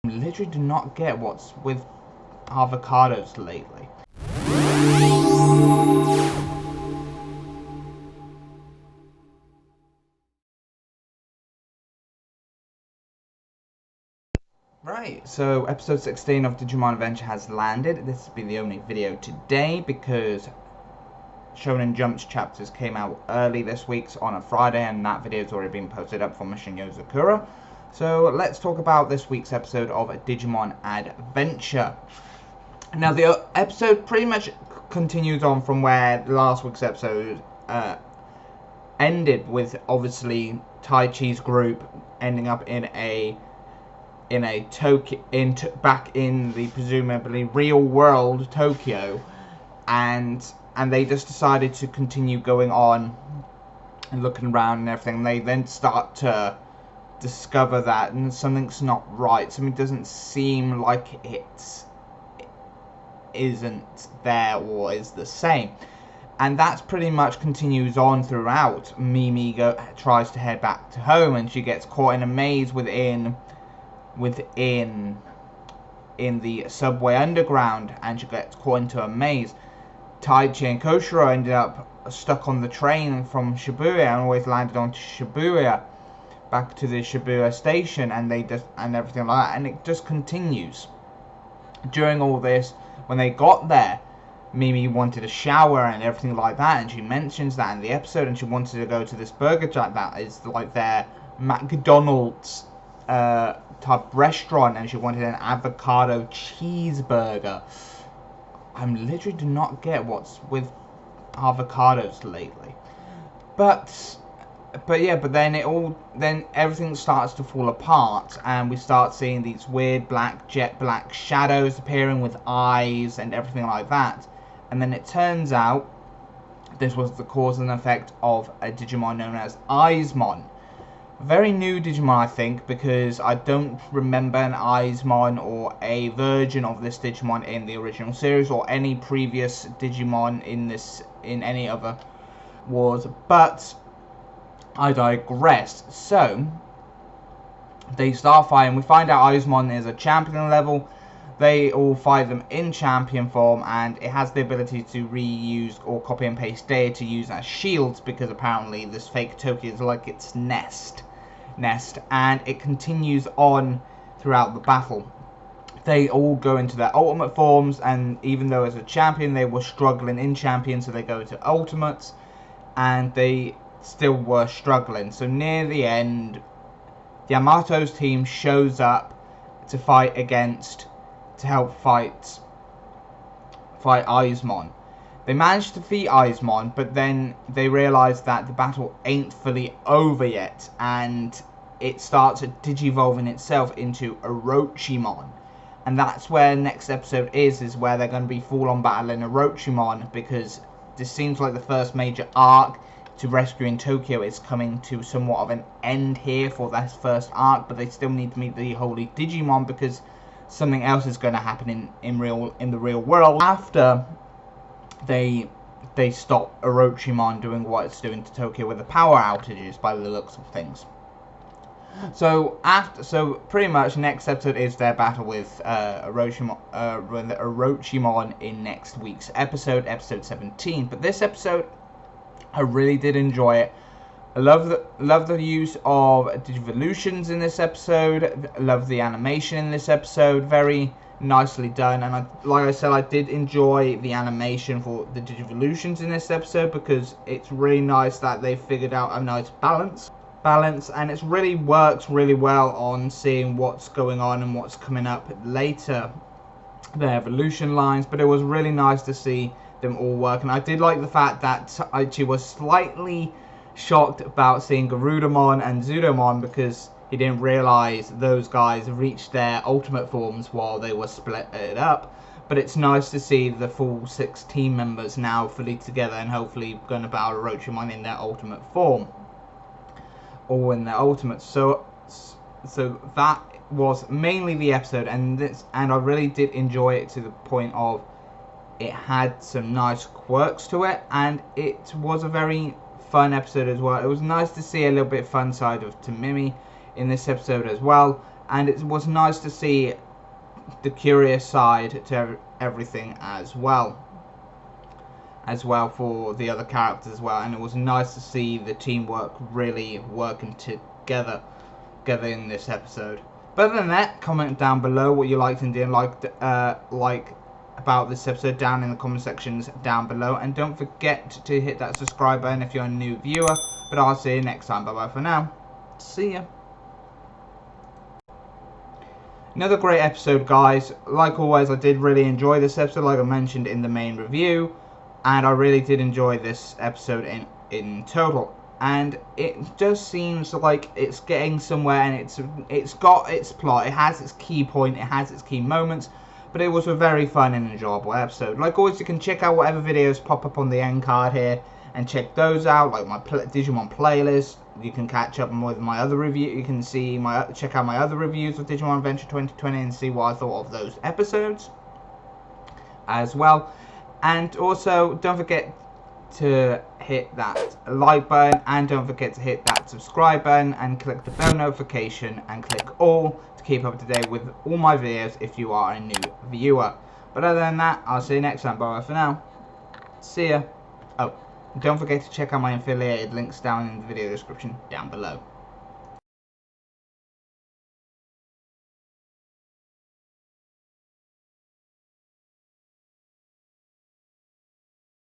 Literally do not get what's with avocados lately. Right, so episode 16 of Digimon Adventure has landed. This will be the only video today because Shonen Jump's chapters came out early this week on a Friday, and that video has already been posted up for Shinyo Sakura. So let's talk about this week's episode of Digimon Adventure. Now the episode pretty much continues on from where last week's episode ended, with obviously Tai Chi's group ending up back in the presumably real world Tokyo, and they just decided to continue going on and looking around and everything. They then start to discover that something's not right. Something doesn't seem like it isn't there or is the same, and that's pretty much continues on throughout. Mimi tries to head back to home, and she gets caught in a maze within the subway underground, and she gets caught into a maze. Taichi and Koshiro ended up stuck on the train from Shibuya and always landed on Shibuya, back to the Shibuya station, and everything like that, and it just continues. During all this, when they got there, Mimi wanted a shower and everything like that, and she mentions that in the episode, and she wanted to go to this burger joint that is like their McDonald's type restaurant, and she wanted an avocado cheeseburger. I'm literally do not get what's with avocados lately. But then everything starts to fall apart, and we start seeing these weird jet black shadows appearing with eyes and everything like that. And then it turns out this was the cause and effect of a Digimon known as Eismon. Very new Digimon, I think, because I don't remember an Eismon or a version of this Digimon in the original series or any previous Digimon in any other wars. But I digress. So they start fighting. We find out Eismon is a champion level. They all fight them in champion form, and it has the ability to reuse or copy and paste data to use as shields, because apparently this fake Tokyo is like its nest, and it continues on throughout the battle. They all go into their ultimate forms, and even though as a champion they were struggling in champion, so they go to ultimates, and they still were struggling. So near the end, Yamato's team shows up to help fight Eismon. They managed to defeat Eismon, but then they realize that the battle ain't fully over yet, and it starts digivolving itself into Orochimon. And that's where next episode is where they're going to be full-on battling Orochimon, because this seems like the first major arc to rescuing Tokyo is coming to somewhat of an end here for this first arc, but they still need to meet the Holy Digimon, because something else is going to happen in the real world after they stop Orochimon doing what it's doing to Tokyo with the power outages, by the looks of things. So pretty much next episode is their battle with Orochimon in next week's episode 17. But this episode, I really did enjoy it. I love the use of Digivolutions in this episode. I love the animation in this episode. Very nicely done. And like I said, I did enjoy the animation for the Digivolutions in this episode, because it's really nice that they figured out a nice balance, and it really works really well on seeing what's going on and what's coming up later, the evolution lines. But it was really nice to see them all work, and I did like the fact that Taichi was slightly shocked about seeing Garudamon and Zudomon, because he didn't realize those guys reached their ultimate forms while they were split up. But it's nice to see the full 6 team members now fully together, and hopefully going to battle Orochimon in their ultimate form, or in their ultimate. So that was mainly the episode, and I really did enjoy it to the point of it had some nice quirks to it, and it was a very fun episode as well. It was nice to see a little bit fun side of Mimi in this episode as well. and it was nice to see the curious side to everything as well for the other characters as well, and it was nice to see the teamwork really working together in this episode. But other than that, comment down below what you liked and didn't like about this episode down in the comment sections down below, and don't forget to hit that subscribe button if you're a new viewer. But I'll see you next time. Bye bye for now. See ya. Another great episode, guys. Like always, I did really enjoy this episode, like I mentioned in the main review, and I really did enjoy this episode in total. And it just seems like it's getting somewhere, and it's got its plot, it has its key point, it has its key moments, but it was a very fun and enjoyable episode. Like always, you can check out whatever videos pop up on the end card here, and check those out, like my Digimon playlist. You can catch up with my other review. You can see check out my other reviews of Digimon Adventure 2020 and see what I thought of those episodes as well. And also, don't forget to hit that like button, and don't forget to hit that subscribe button, and click the bell notification, and click all to keep up to date with all my videos if you are a new viewer. But other than that, I'll see you next time. Bye for now. See ya. Oh, don't forget to check out my affiliated links down in the video description down below.